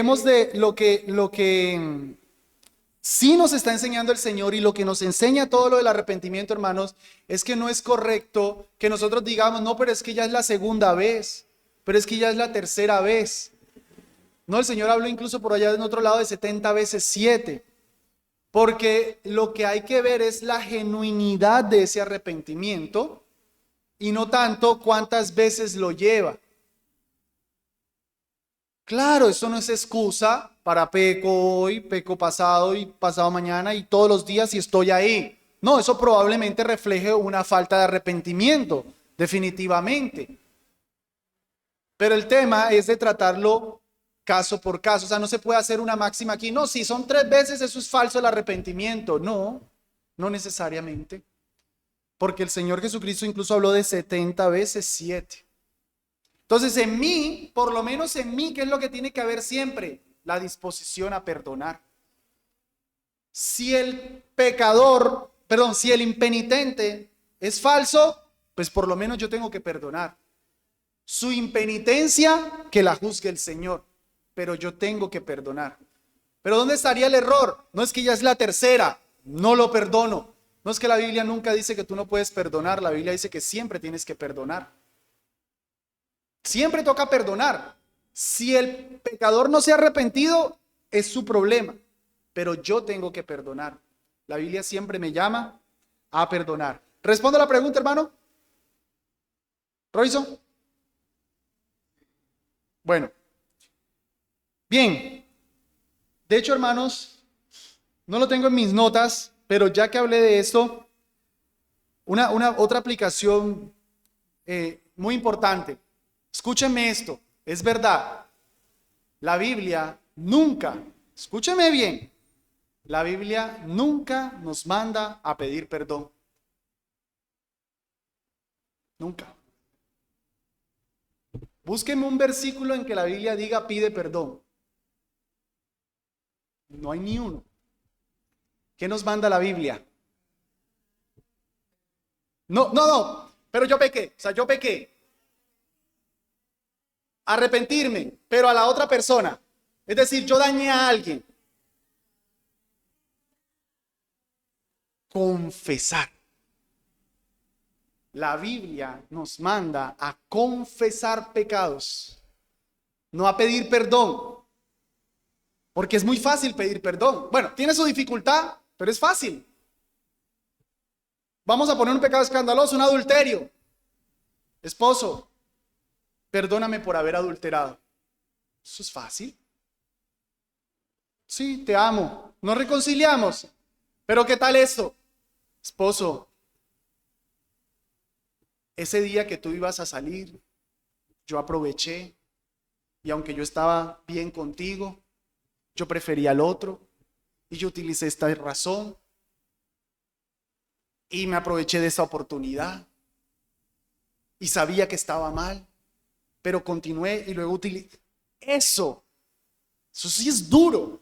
Speaker 1: Sí nos está enseñando el Señor, y lo que nos enseña todo lo del arrepentimiento, hermanos, es que no es correcto que nosotros digamos, no, pero es que ya es la segunda vez, pero es que ya es la tercera vez. No, el Señor habló incluso por allá en otro lado de 70 veces 7, porque lo que hay que ver es la genuinidad de ese arrepentimiento y no tanto cuántas veces lo lleva. Claro, eso no es excusa para peco hoy, peco pasado y pasado mañana y todos los días y estoy ahí. No, eso probablemente refleje una falta de arrepentimiento, definitivamente. Pero el tema es de tratarlo caso por caso. O sea, no se puede hacer una máxima aquí. No, si son 3 veces, eso es falso el arrepentimiento. No, no necesariamente. Porque el Señor Jesucristo incluso habló de 70 veces 7. Entonces, en mí, por lo menos en mí, ¿qué es lo que tiene que haber siempre? La disposición a perdonar. Si el pecador, perdón, si el impenitente es falso, pues por lo menos yo tengo que perdonar. Su impenitencia, que la juzgue el Señor, pero yo tengo que perdonar. Pero ¿dónde estaría el error? No es que ya es la tercera, no lo perdono. No es que la Biblia nunca dice que tú no puedes perdonar, la Biblia dice que siempre tienes que perdonar. Siempre toca perdonar. Si el pecador no se ha arrepentido, es su problema, pero yo tengo que perdonar. La Biblia siempre me llama a perdonar. ¿Respondo a la pregunta, hermano? ¿Royson? Bueno, bien. De hecho, hermanos, no lo tengo en mis notas, pero ya que hablé de esto, una otra aplicación muy importante. Escúchenme esto, es verdad. La Biblia nunca, escúcheme bien, la Biblia nunca nos manda a pedir perdón. Nunca. Búsquenme un versículo en que la Biblia diga pide perdón. No hay ni uno. ¿Qué nos manda la Biblia? No, pero yo pequé, o sea, yo pequé. Arrepentirme, pero a la otra persona. Es decir, yo dañé a alguien. Confesar. La Biblia nos manda a confesar pecados, no a pedir perdón. Porque es muy fácil pedir perdón. Bueno, tiene su dificultad, pero es fácil. Vamos a poner un pecado escandaloso, un adulterio. Esposo, perdóname por haber adulterado. Eso es fácil. Sí, te amo. Nos reconciliamos. Pero ¿qué tal esto? Esposo, ese día que tú ibas a salir, yo aproveché y aunque yo estaba bien contigo, yo prefería al otro y yo utilicé esta razón y me aproveché de esa oportunidad y sabía que estaba mal, pero continué y luego utilicé. Eso sí es duro.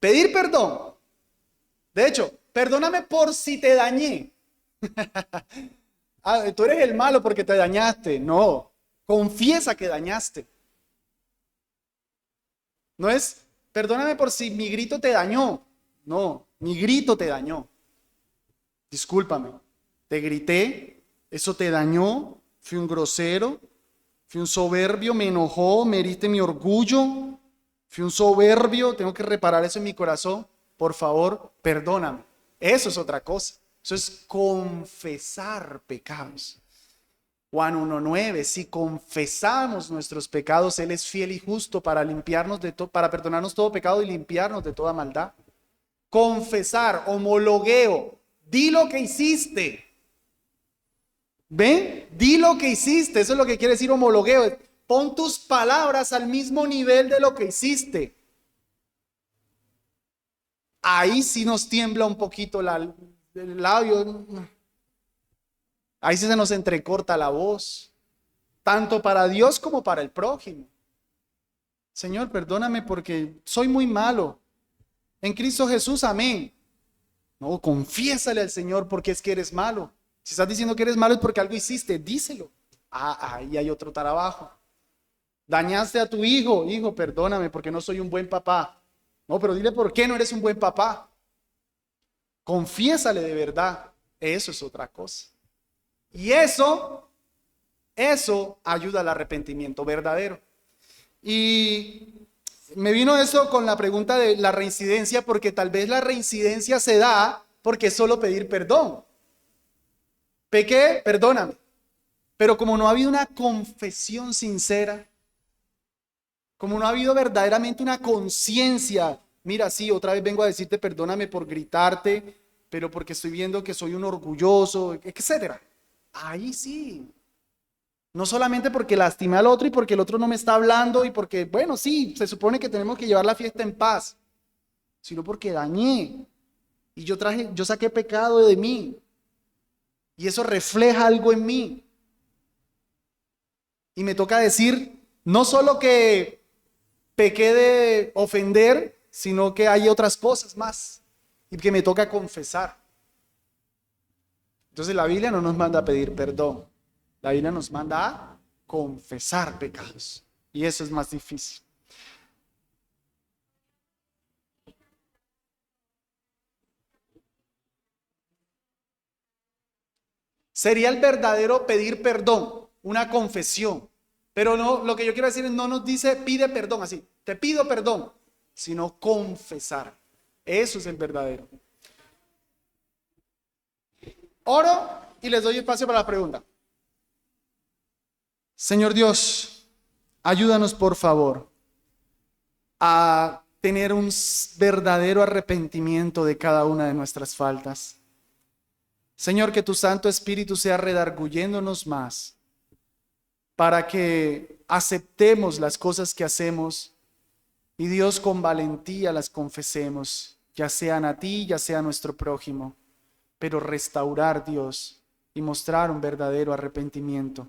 Speaker 1: Pedir perdón. De hecho, perdóname por si te dañé. Tú eres el malo porque te dañaste. No, confiesa que dañaste. No es, perdóname por si mi grito te dañó. No, mi grito te dañó. Discúlpame, te grité, eso te dañó, fui un grosero, fui un soberbio, me enojó, me heriste mi orgullo, fui un soberbio, tengo que reparar eso en mi corazón. Por favor, perdóname. Eso es otra cosa. Eso es confesar pecados. Juan 1:9, si confesamos nuestros pecados, Él es fiel y justo para limpiarnos para perdonarnos todo pecado y limpiarnos de toda maldad. Confesar, homologueo, di lo que hiciste. ¿Ven? Di lo que hiciste, eso es lo que quiere decir homologueo. Pon tus palabras al mismo nivel de lo que hiciste. Ahí sí nos tiembla un poquito el labio. Ahí sí se nos entrecorta la voz, tanto para Dios como para el prójimo. Señor, perdóname porque soy muy malo. En Cristo Jesús, amén. No, confiésale al Señor porque es que eres malo. Si estás diciendo que eres malo es porque algo hiciste, díselo. Ahí hay otro trabajo. Dañaste a tu hijo, perdóname porque no soy un buen papá. No, pero dile por qué no eres un buen papá. Confiésale de verdad. Eso es otra cosa. Y eso ayuda al arrepentimiento verdadero. Y me vino eso con la pregunta de la reincidencia, porque tal vez la reincidencia se da porque es solo pedir perdón. Pequé, perdóname. Pero como no ha habido una confesión sincera, como no ha habido verdaderamente una conciencia, mira, sí, otra vez vengo a decirte perdóname por gritarte, pero porque estoy viendo que soy un orgulloso, etcétera. Ahí sí. No solamente porque lastimé al otro y porque el otro no me está hablando y porque, bueno, sí, se supone que tenemos que llevar la fiesta en paz, sino porque dañé y yo saqué pecado de mí y eso refleja algo en mí. Y me toca decir, no solo que pequé de ofender, sino que hay otras cosas más y que me toca confesar. Entonces la Biblia no nos manda a pedir perdón, la Biblia nos manda a confesar pecados y eso es más difícil. Sería el verdadero pedir perdón, una confesión. Pero no, lo que yo quiero decir es no nos dice pide perdón así, te pido perdón, sino confesar. Eso es el verdadero. Oro y les doy espacio para la pregunta. Señor Dios, ayúdanos por favor a tener un verdadero arrepentimiento de cada una de nuestras faltas. Señor, que tu Santo Espíritu sea redarguyéndonos más para que aceptemos las cosas que hacemos y Dios con valentía las confesemos, ya sean a ti, ya sea a nuestro prójimo, pero restaurar, Dios, y mostrar un verdadero arrepentimiento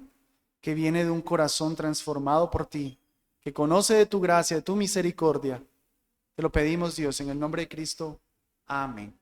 Speaker 1: que viene de un corazón transformado por ti, que conoce de tu gracia, de tu misericordia. Te lo pedimos, Dios, en el nombre de Cristo. Amén.